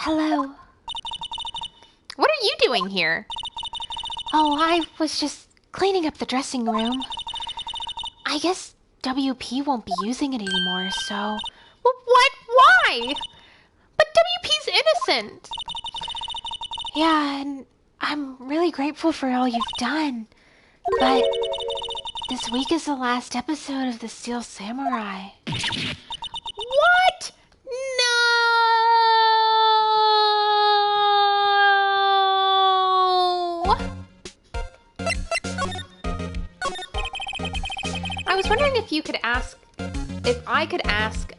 Hello. What are you doing here? Oh, I was just cleaning up the dressing room. I guess WP won't be using it anymore, so... What? Why? But WP's innocent. Yeah, and I'm really grateful for all you've done. But this week is the last episode of The Steel Samurai. What? No! I was wondering if I could ask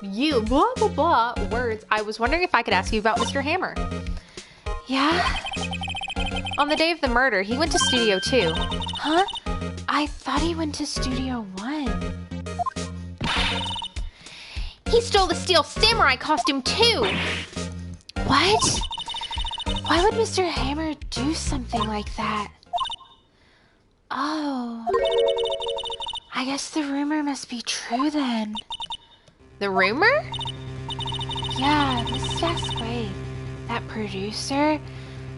you, blah, blah, blah, words. I was wondering if I could ask you about Mr. Hammer. Yeah? On the day of the murder, he went to Studio 2. Huh? I thought he went to Studio 1. He stole the Steel Samurai costume too! What? Why would Mr. Hammer do something like that? Oh. I guess the rumor must be true then. The rumor? Yeah, Miss Vasquez, that producer,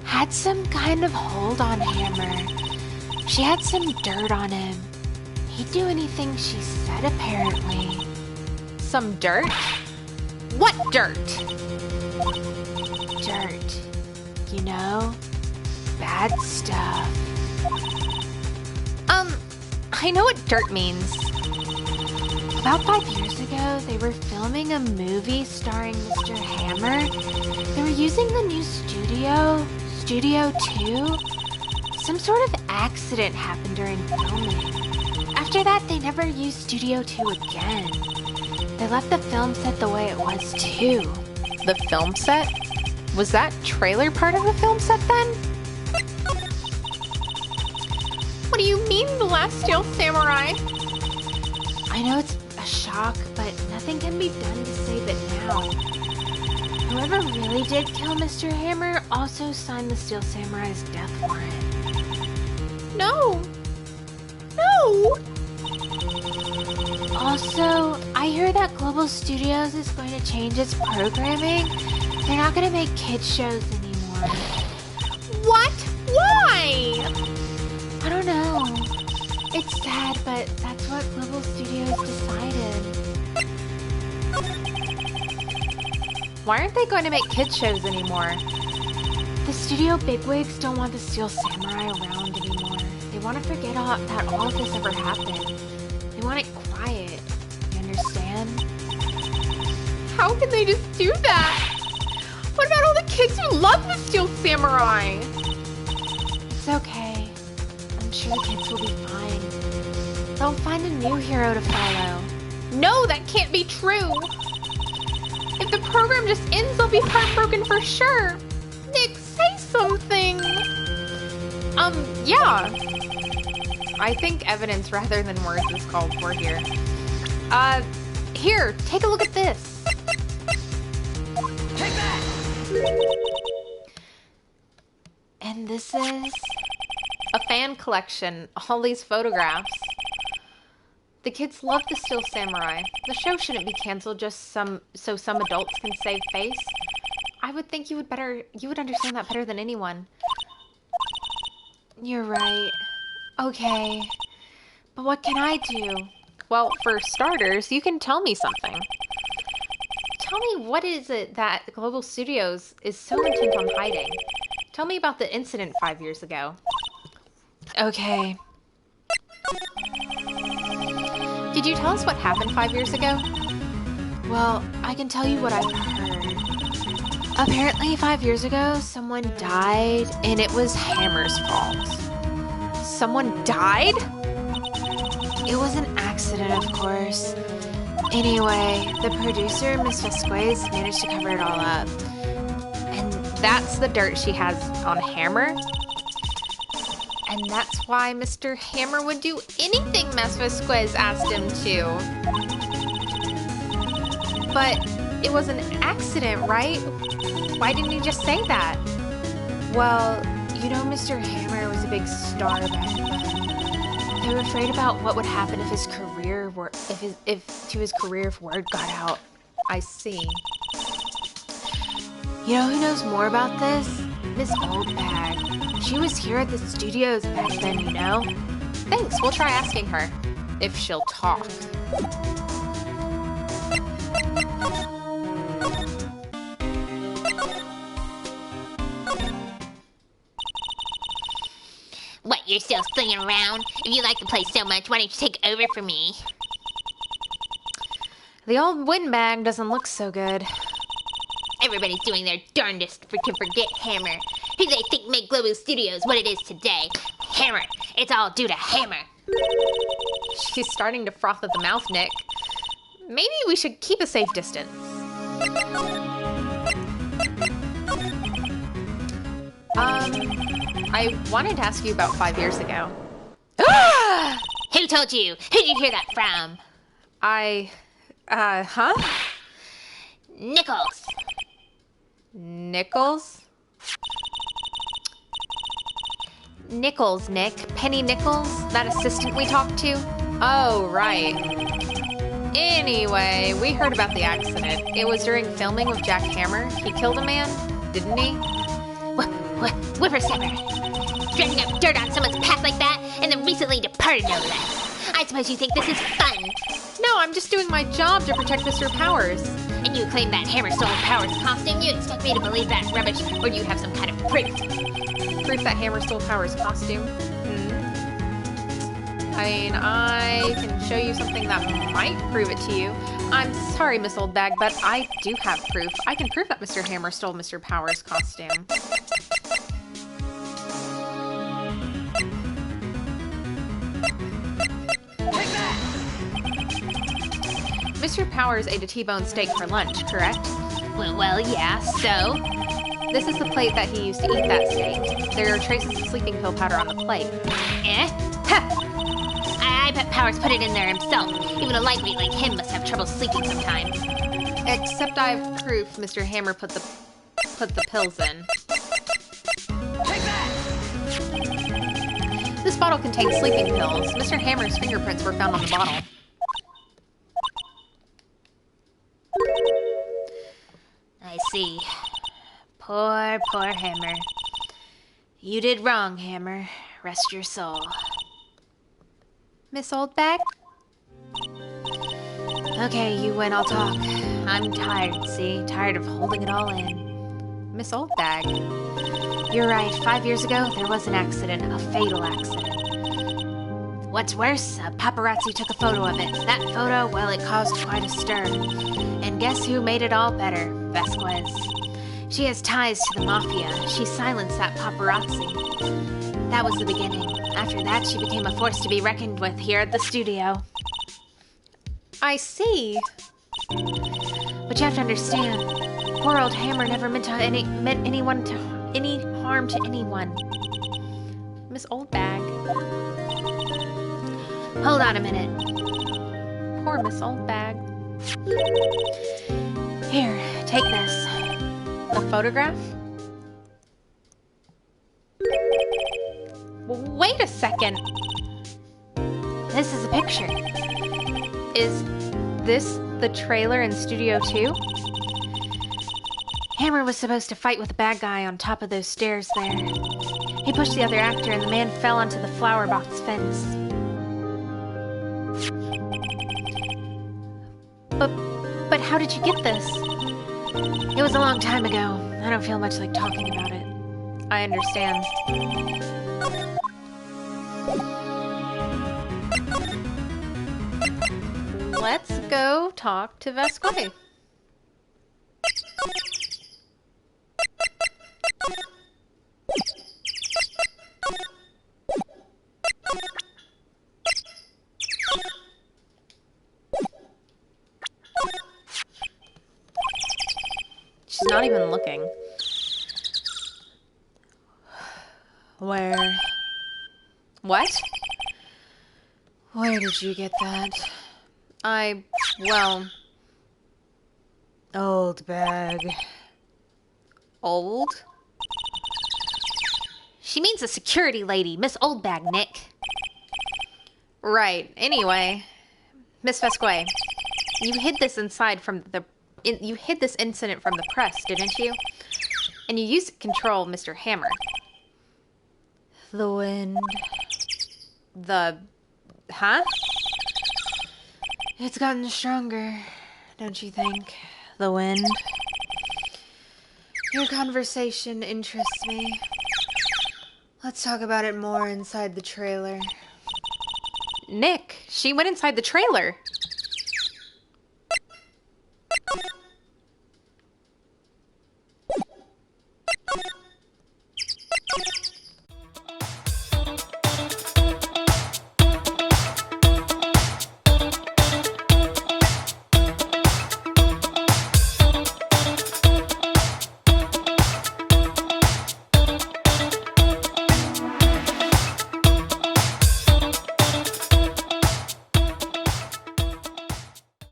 had some kind of hold on Hammer. She had some dirt on him. He'd do anything she said, apparently. Some dirt? What dirt? Dirt. You know? Bad stuff. I know what dirt means. About 5 years ago, they were filming a movie starring Mr. Hammer. They were using the new studio, Studio 2. Some sort of accident happened during filming. After that, they never used Studio 2 again. They left the film set the way it was, too. The film set? Was that trailer part of the film set then? What do you mean, The Last Steel Samurai? I know it's a shock, but nothing can be done to save it now. Whoever really did kill Mr. Hammer also signed the Steel Samurai's death warrant. No! No! Also, I hear that Global Studios is going to change its programming. They're not going to make kids shows anymore. What? Why? I don't know. It's sad, but that's what Global Studios decided. Why aren't they going to make kids shows anymore? The studio bigwigs don't want the Steel Samurai around anymore. They want to forget that all of this ever happened. They want it quiet. You understand? How can they just do that? What about all the kids who love the Steel Samurai? It's okay. I'm sure the kids will be fine. They'll find a new hero to follow. No, that can't be true. If the program just ends, they'll be heartbroken for sure. Nick, say something. Yeah. I think evidence rather than words is called for here. Here, take a look at this. Take that! And this is... A fan collection. All these photographs. The kids love the Steel Samurai. The show shouldn't be canceled just so some adults can save face. I would think you would understand that better than anyone. You're right. Okay. But what can I do? Well, for starters, you can tell me something. Tell me, what is it that Global Studios is so intent on hiding? Tell me about the incident 5 years ago. Okay. Did you tell us what happened 5 years ago? Well, I can tell you what I've heard. Apparently 5 years ago, someone died, and it was Hammer's fault. Someone died? It was an accident, of course. Anyway, the producer, Miss Vasquez, managed to cover it all up. And that's the dirt she has on Hammer? And that's why Mr. Hammer would do anything Miss Vasquez asked him to. But it was an accident, right? Why didn't he just say that? Well, you know Mr. Hammer was a big star back then. They were afraid about what would happen if his career were if word got out. I see. You know who knows more about this? Miss Oldbag. She was here at the studios back then, you know? Thanks, we'll try asking her. If she'll talk. What, you're still slinging around? If you like the place so much, why don't you take over for me? The old windbag doesn't look so good. Everybody's doing their darndest to forget Hammer. Who they think made Global Studios what it is today? Hammer. It's all due to Hammer. She's starting to froth at the mouth, Nick. Maybe we should keep a safe distance. I wanted to ask you about 5 years ago. Who told you? Who'd you hear that from? Huh? Nichols. Nichols? Nichols, Nick. Penny Nichols? That assistant we talked to? Oh, right. Anyway, we heard about the accident. It was during filming with Jack Hammer. He killed a man, didn't he? Whippersnapper. Dredging up dirt on someone's path like that, and then recently departed no less. I suppose you think this is fun. No, I'm just doing my job to protect Mr. Powers. And you claim that Hammer stole Powers' costume? You expect me to believe that rubbish, or do you have some kind of proof? Proof that Hammer stole Powers' costume? I mean, I can show you something that might prove it to you. I'm sorry, Miss Oldbag, but I do have proof. I can prove that Mr. Hammer stole Mr. Powers' costume. Mr. Powers ate a T-bone steak for lunch, correct? Well, yeah, so? This is the plate that he used to eat that steak. There are traces of sleeping pill powder on the plate. Eh? Ha! I bet Powers put it in there himself. Even a lightweight like him must have trouble sleeping sometimes. Except I have proof Mr. Hammer put the pills in. Take that! This bottle contains sleeping pills. Mr. Hammer's fingerprints were found on the bottle. I see. Poor Hammer. You did wrong, Hammer. Rest your soul. Miss Oldbag? Okay, you win, I'll talk. I'm tired, see? Tired of holding it all in. Miss Oldbag. You're right. 5 years ago, there was an accident. A fatal accident. What's worse, a paparazzi took a photo of it. That photo, well, it caused quite a stir. And guess who made it all better? Vasquez. She has ties to the mafia. She silenced that paparazzi. That was the beginning. After that, she became a force to be reckoned with here at the studio. I see. But you have to understand, poor old Hammer never meant any harm to anyone. Miss Oldbag. Hold on a minute. Poor Miss Oldbag. Here, take this. A photograph? Wait a second. This is a picture. Is this the trailer in Studio 2? Hammer was supposed to fight with the bad guy on top of those stairs there. He pushed the other actor and the man fell onto the flower box fence. But how did you get this? It was a long time ago. I don't feel much like talking about it. I understand. Let's go talk to Vasquez. She's not even looking. Where? What? Where did you get that? Well... Oldbag. Old? She means a security lady, Miss Oldbag, Nick. Right. Anyway, Miss Vasquez, you hid this inside from the you hid this incident from the press, didn't you? And you used to control Mr. Hammer. The wind. Huh? It's gotten stronger, don't you think? The wind. Your conversation interests me. Let's talk about it more inside the trailer. Nick, she went inside the trailer.